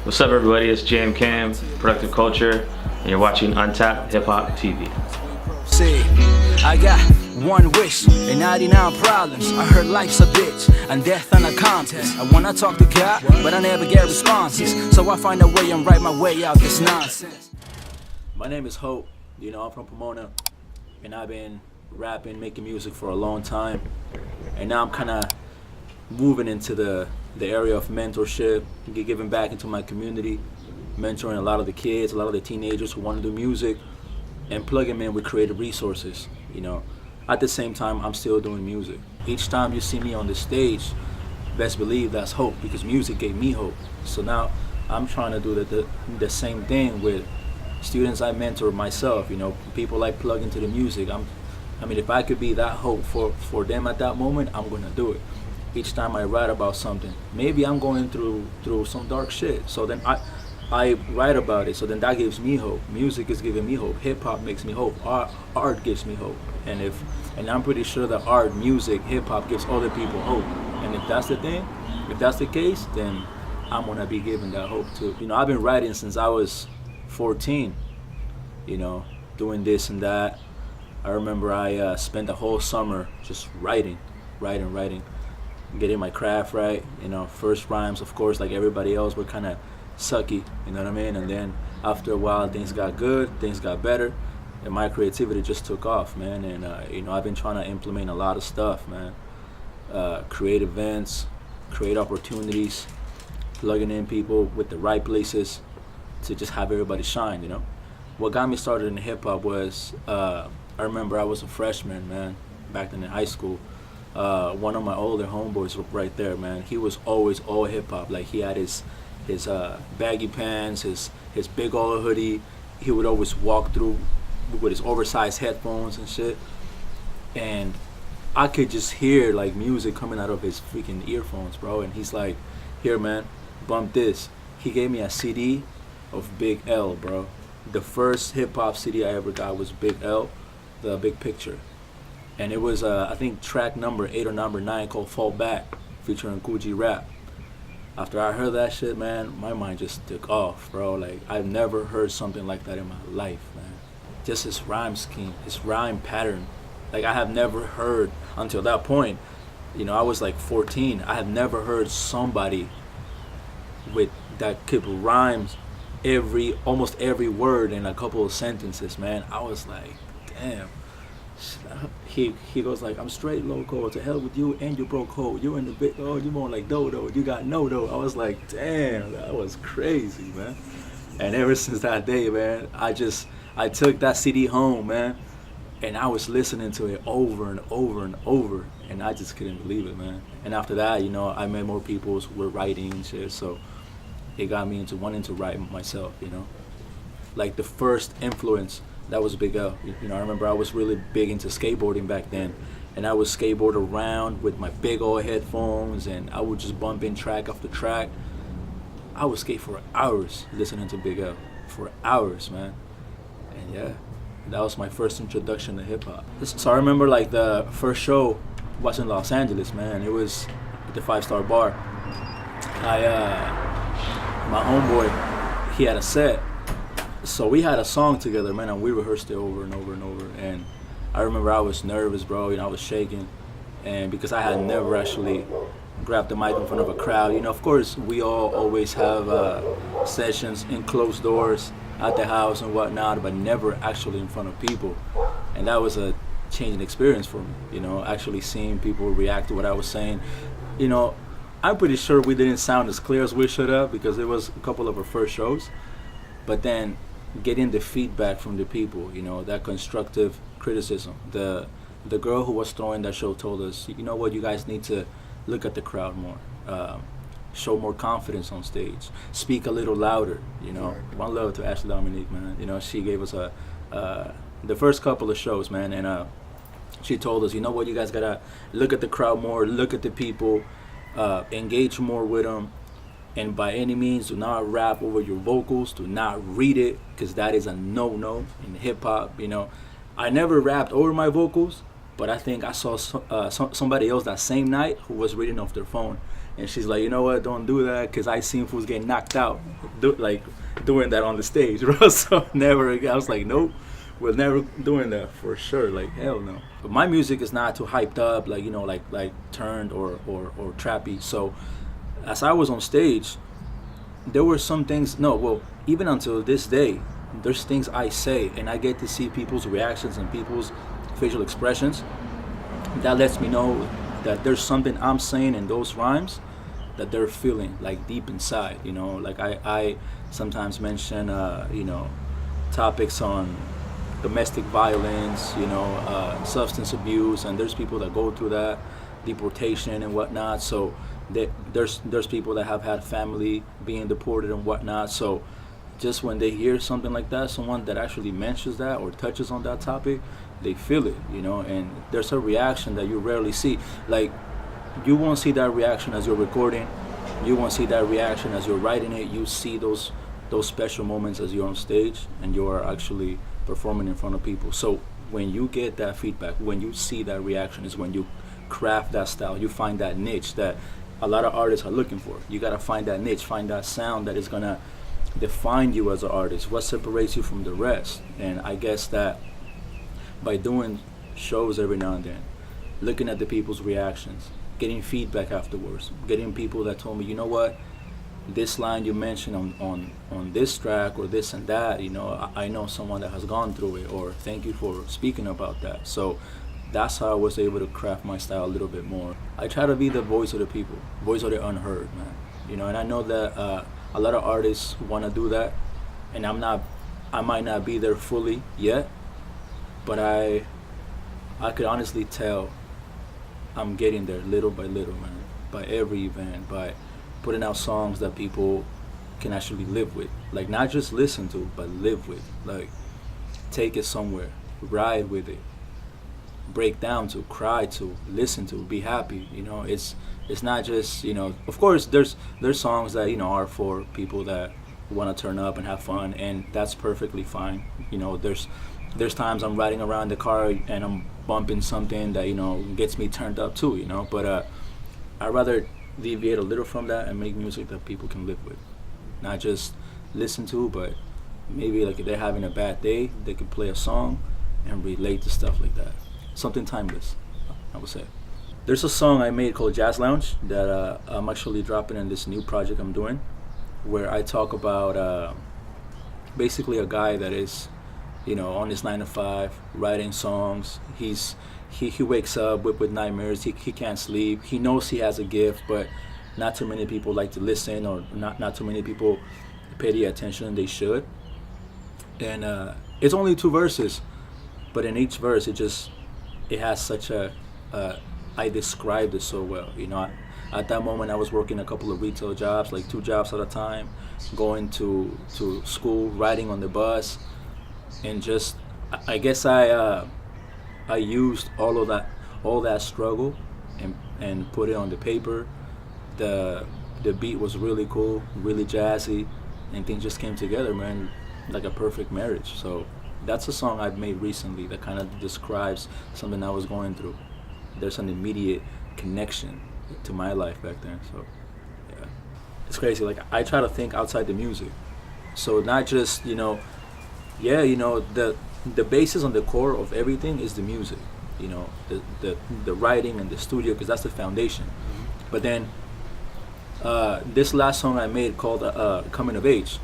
What's up, everybody? It's JM Cam, Productive Culture, and you're watching Untapped Hip Hop TV. See, I got one wish and 99 problems. I heard life's a bitch and death on a contest. I wanna talk to God, but I never get responses. So I find a way and write my way out this nonsense. My name is Hope. I'm from Pomona, and I've been rapping, making music for a long time. And now I'm kind of moving into the area of mentorship, giving back into my community, mentoring a lot of the kids, a lot of the teenagers who want to do music, and plugging them in with creative resources. At the same time, I'm still doing music. Each time you see me on the stage, best believe that's hope, because music gave me hope. So now I'm trying to do the same thing with students I mentor myself. People I plug into the music. If I could be that hope for them at that moment, I'm gonna do it. Each time I write about something, maybe I'm going through some dark shit, so then I write about it, so then that gives me hope. Music is giving me hope. Hip hop makes me hope. Art gives me hope. And I'm pretty sure that art, music, hip hop gives other people hope. And if that's the thing, if that's the case, then I'm gonna be giving that hope too. I've been writing since I was 14. Doing this and that. I remember I spent the whole summer just writing, getting my craft right. First rhymes, of course, like everybody else, were kind of sucky, you know what I mean? And then after a while, things got good, things got better, and my creativity just took off, man. And I've been trying to implement a lot of stuff, man. Create events, create opportunities, plugging in people with the right places to just have everybody shine. What got me started in hip hop was I remember I was a freshman, man, back then in high school. One of my older homeboys right there, man, he was always all hip hop. Like, he had his baggy pants, his big old hoodie. He would always walk through with his oversized headphones and shit. And I could just hear like music coming out of his freaking earphones, bro. And he's like, "Here, man, bump this." He gave me a CD of Big L, bro. The first hip hop CD I ever got was Big L, The Big Picture. And it was, I think, track number 8 or number 9 called Fall Back, featuring Coogee Rap. After I heard that shit, man, my mind just took off, bro. Like, I've never heard something like that in my life, man. Just his rhyme scheme, his rhyme pattern. Like, I have never heard, until that point, I was like 14, I have never heard somebody that could rhyme almost every word in a couple of sentences, man. I was like, damn. He goes like, "I'm straight loco, to hell with you and your broke hoe. You in the big, oh, you more like dodo, you got no dough." I was like, damn, that was crazy, man. And ever since that day, man, I took that CD home, man, and I was listening to it over and over and over, and I just couldn't believe it, man. And after that, I met more people who were writing and shit, so it got me into wanting to write myself, Like, the first influence, that was Big L. I remember I was really big into skateboarding back then, and I would skateboard around with my big old headphones, and I would just bump in track after track. I would skate for hours listening to Big L, for hours, man. And yeah, that was my first introduction to hip hop. So I remember like the first show was in Los Angeles, man. It was at the 5-Star Bar. My homeboy, he had a set. So we had a song together, man, and we rehearsed it over and over and over. And I remember I was nervous, bro. I was shaking, and because I had never actually grabbed the mic in front of a crowd. Of course, we all always have sessions in closed doors at the house and whatnot, but never actually in front of people. And that was a changing experience for me. Actually seeing people react to what I was saying. I'm pretty sure we didn't sound as clear as we should have, because it was a couple of our first shows. But then getting the feedback from the people, that constructive criticism. The girl who was throwing that show told us, what, you guys need to look at the crowd more, show more confidence on stage, speak a little louder. One love to Ashley Dominique, man. She gave us the first couple of shows, man, and she told us, what, you guys gotta look at the crowd more, look at the people, engage more with them. And by any means, do not rap over your vocals. Do not read it, because that is a no-no in hip hop. I never rapped over my vocals, but I think I saw somebody else that same night who was reading off their phone, and she's like, "You know what? Don't do that, because I seen fools get knocked out doing that on the stage, bro. So never again. I was like, nope, we're never doing that for sure. Like hell no. But my music is not too hyped up, like like turned or trappy. So as I was on stage, there were some things. No, well, even until this day, there's things I say, and I get to see people's reactions and people's facial expressions. That lets me know that there's something I'm saying in those rhymes that they're feeling like deep inside. Like I sometimes mention topics on domestic violence, substance abuse, and there's people that go through that, deportation and whatnot. So there's people that have had family being deported and whatnot. So just when they hear something like that, someone that actually mentions that or touches on that topic, they feel it, and there's a reaction that you rarely see. Like, you won't see that reaction as you're recording, you won't see that reaction as you're writing it. You see those special moments as you're on stage and you're actually performing in front of people. So when you get that feedback, when you see that reaction, is when you craft that style. You find that niche that a lot of artists are looking for. You gotta find that niche, find that sound that is gonna define you as an artist, what separates you from the rest. And I guess that by doing shows every now and then, looking at the people's reactions, getting feedback afterwards, getting people that told me, you know what, this line you mentioned on this track or this and that, I know someone that has gone through it, or thank you for speaking about that. So that's how I was able to craft my style a little bit more. I try to be the voice of the people, voice of the unheard, man. And I know that a lot of artists want to do that, and I might not be there fully yet, but I could honestly tell I'm getting there little by little, man. By every event, by putting out songs that people can actually live with. Like, not just listen to, but live with. Like, take it somewhere, ride with it, break down to, cry to, listen to, be happy. It's not just, of course there's songs that, are for people that want to turn up and have fun, and that's perfectly fine. There's times I'm riding around the car and I'm bumping something that, gets me turned up too, but I'd rather deviate a little from that and make music that people can live with, not just listen to, but maybe like if they're having a bad day, they could play a song and relate to stuff like that. Something timeless, I would say. There's a song I made called Jazz Lounge that I'm actually dropping in this new project I'm doing, where I talk about basically a guy that is, on his 9 to 5, writing songs. He wakes up with nightmares. He can't sleep. He knows he has a gift, but not too many people like to listen, or not too many people pay the attention they should. And it's only 2 verses, but in each verse it has such I described it so well. At that moment I was working a couple of retail jobs, like 2 jobs at a time, going to school, riding on the bus, and just I guess I used all that struggle and put it on the paper. The beat was really cool, really jazzy, and things just came together, man, like a perfect marriage. So that's a song I've made recently that kind of describes something I was going through. There's an immediate connection to my life back then. So yeah, it's crazy. Like, I try to think outside the music, so not just the basis on the core of everything is the music, the writing and the studio, because that's the foundation. But then this last song I made called Coming of Age,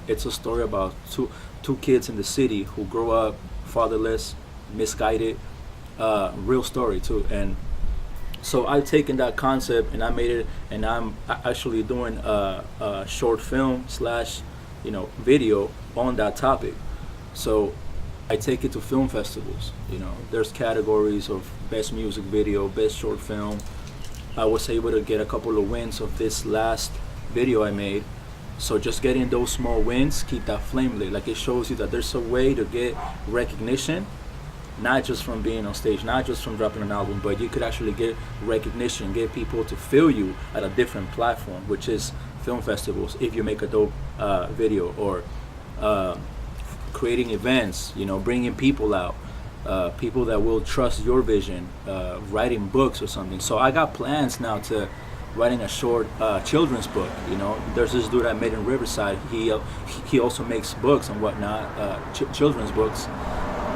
it's a story about two kids in the city who grow up fatherless, misguided, real story too. And so I've taken that concept and I made it, and I'm actually doing a short film / video on that topic. So I take it to film festivals. There's categories of best music video, best short film. I was able to get a couple of wins of this last video I made. So just getting those small wins keep that flame lit. Like, it shows you that there's a way to get recognition, not just from being on stage, not just from dropping an album, but you could actually get recognition, get people to feel you at a different platform, which is film festivals. If you make a dope video, or creating events, bringing people out, people that will trust your vision, writing books or something. So I got plans now to writing a short children's book. You know, there's this dude I met in Riverside. He also makes books and whatnot, children's books.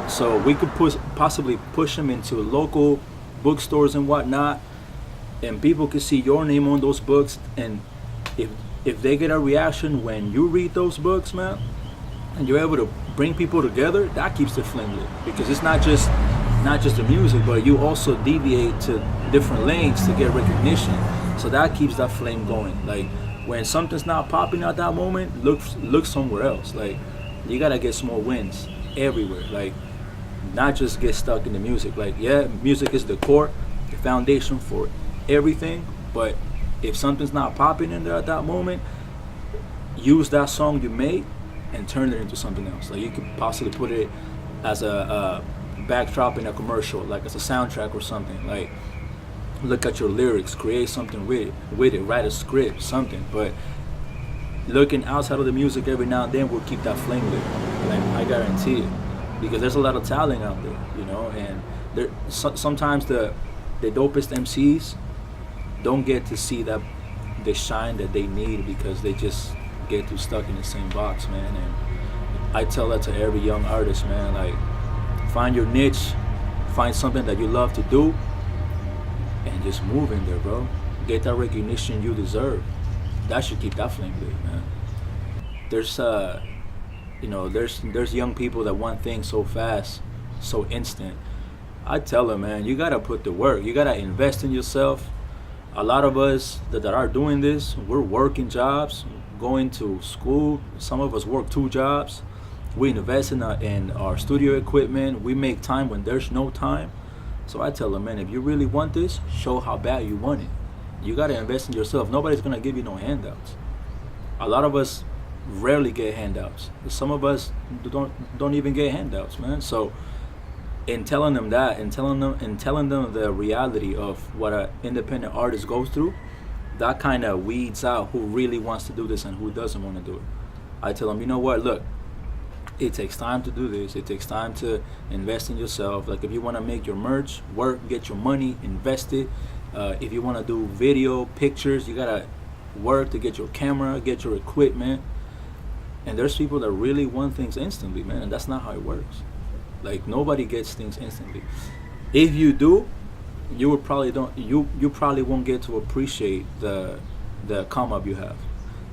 So we could possibly push him into local bookstores and whatnot, and people could see your name on those books. And if they get a reaction when you read those books, man, and you're able to bring people together, that keeps the flame lit. Because it's not just the music, but you also deviate to different lanes to get recognition. So that keeps that flame going. Like when something's not popping at that moment, look somewhere else. Like you gotta get small wins everywhere. Like not just get stuck in the music. Like yeah, music is the core, the foundation for everything. But if something's not popping in there at that moment, use that song you made and turn it into something else. Like you could possibly put it as a backdrop in a commercial, like as a soundtrack or something. Like look at your lyrics, create something with it, write a script, something. But looking outside of the music every now and then will keep that flame lit. Like I guarantee it, because there's a lot of talent out there, you know. And sometimes the dopest MCs don't get to see the shine that they need because they just get too stuck in the same box, man. And I tell that to every young artist, man. Like find your niche, find something that you love to do, and just move in there, bro. Get that recognition you deserve. That should keep that flame lit, man. There's there's young people that want things so fast, so instant. I tell them, man, you gotta put the work. You gotta invest in yourself. A lot of us that are doing this, we're working jobs, going to school. Some of us work 2 jobs. We invest in our studio equipment. We make time when there's no time. So I tell them, man, if you really want this, show how bad you want it. You gotta invest in yourself. Nobody's gonna give you no handouts. A lot of us rarely get handouts. Some of us don't even get handouts, man. So in telling them that, and telling them the reality of what an independent artist goes through, that kind of weeds out who really wants to do this and who doesn't want to do it. I tell them, you know what, look, it takes time to do this. It takes time to invest in yourself. Like if you want to make your merch work, get your money, invest it. If you want to do video, pictures, you gotta work to get your camera, get your equipment. And there's people that really want things instantly, man, and that's not how it works. Like nobody gets things instantly. If you do, you probably won't get to appreciate the come up you have.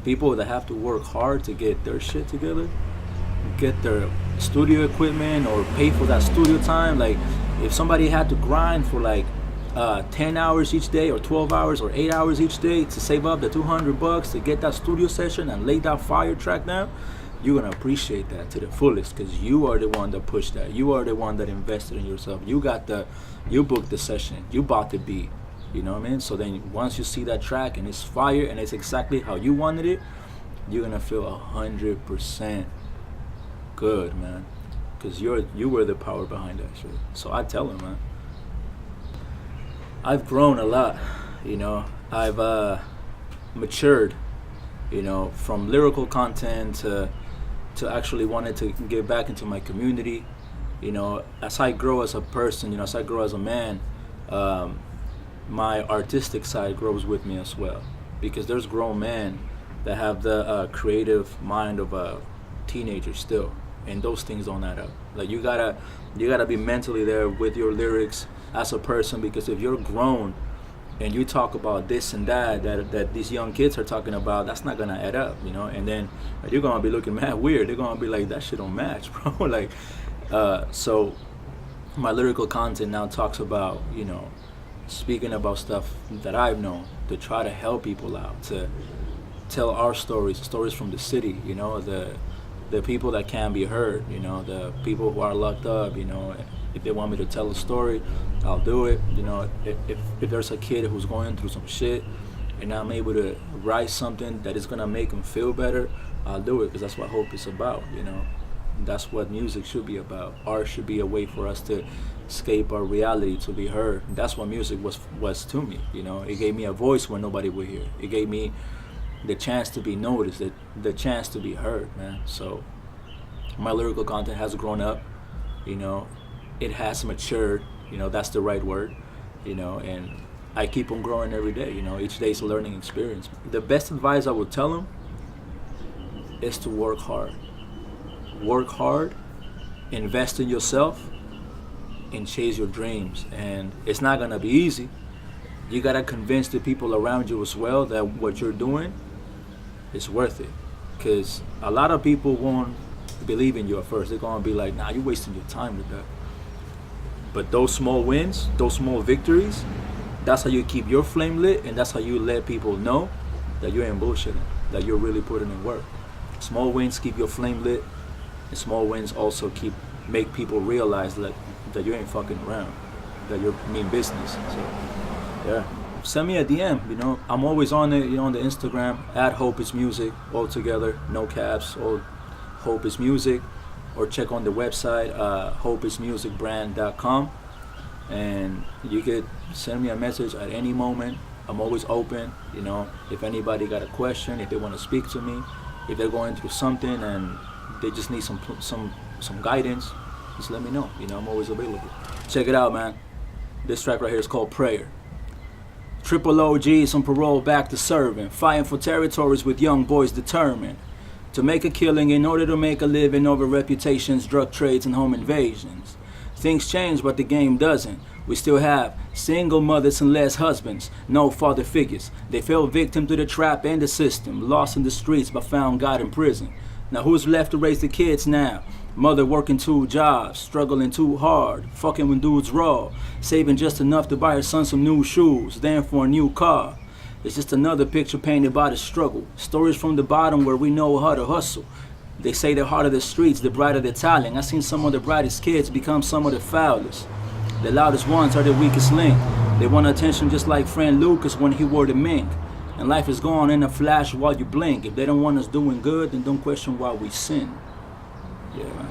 People that have to work hard to get their shit together, get their studio equipment or pay for that studio time. Like if somebody had to grind for like 10 hours each day or 12 hours or 8 hours each day to save up the $200 to get that studio session and lay that fire track down, you're gonna appreciate that to the fullest because you are the one that pushed that. You are the one that invested in yourself. You booked the session. You bought the beat. You know what I mean? So then once you see that track and it's fire and it's exactly how you wanted it, you're gonna feel 100% good, man, because you were the power behind that shit. So I tell them, man, I've grown a lot, you know. I've matured, you know, from lyrical content to actually wanting to get back into my community. You know, as I grow as a person, you know, as I grow as a man, my artistic side grows with me as well, because there's grown men that have the creative mind of a teenager still, and those things don't add up. Like you gotta be mentally there with your lyrics as a person, because if you're grown and you talk about this and that these young kids are talking about, that's not gonna add up, you know. And then you're gonna be looking mad weird. They're gonna be like, that shit don't match, bro. Like, so my lyrical content now talks about, you know, speaking about stuff that I've known, to try to help people out, to tell our stories from the city, you know, the people that can't be heard, you know, the people who are locked up, you know. If they want me to tell a story, I'll do it. You know, if there's a kid who's going through some shit and I'm able to write something that is gonna make him feel better, I'll do it, because that's what hope is about, you know. That's what music should be about. Art should be a way for us to escape our reality, to be heard. That's what music was to me, you know. It gave me a voice when nobody would hear. It gave me the chance to be noticed, the chance to be heard, man. So my lyrical content has grown up, you know. It has matured, you know, that's the right word, you know, and I keep on growing every day. You know, each day is a learning experience. The best advice I would tell them is to work hard. Work hard, invest in yourself, and chase your dreams. And it's not gonna be easy. You gotta convince the people around you as well that what you're doing is worth it. Because a lot of people won't believe in you at first. They're gonna be like, nah, you're wasting your time with that. But those small wins, those small victories, that's how you keep your flame lit, and that's how you let people know that you ain't bullshitting, that you're really putting in work. Small wins keep your flame lit, and small wins also make people realize that you ain't fucking around, that you mean business. So yeah, send me a DM. You know, I'm always on it. You know, on the Instagram at hopeismusic, all together, no caps, all hopeismusic, or check on the website hopeismusicbrand.com, and you could send me a message at any moment. I'm always open. You know, if anybody got a question, if they want to speak to me, if they're going through something and they just need some guidance, just let me know. You know, I'm always available. Check it out, man. This track right here is called Prayer. Triple OGs on parole back to serving, fighting for territories with young boys determined to make a killing in order to make a living over reputations, drug trades, and home invasions. Things change, but the game doesn't. We still have single mothers and less husbands, no father figures. They fell victim to the trap and the system, lost in the streets but found God in prison. Now who's left to raise the kids now? Mother working 2 jobs, struggling too hard, fucking when dudes raw, saving just enough to buy her son some new shoes, then for a new car. It's just another picture painted by the struggle. Stories from the bottom where we know how to hustle. They say the heart of the streets, the brighter the talent. I seen some of the brightest kids become some of the foulest. The loudest ones are the weakest link. They want attention just like friend Lucas when he wore the mink. And life is gone in a flash while you blink. If they don't want us doing good, then don't question why we sin. Yeah, man.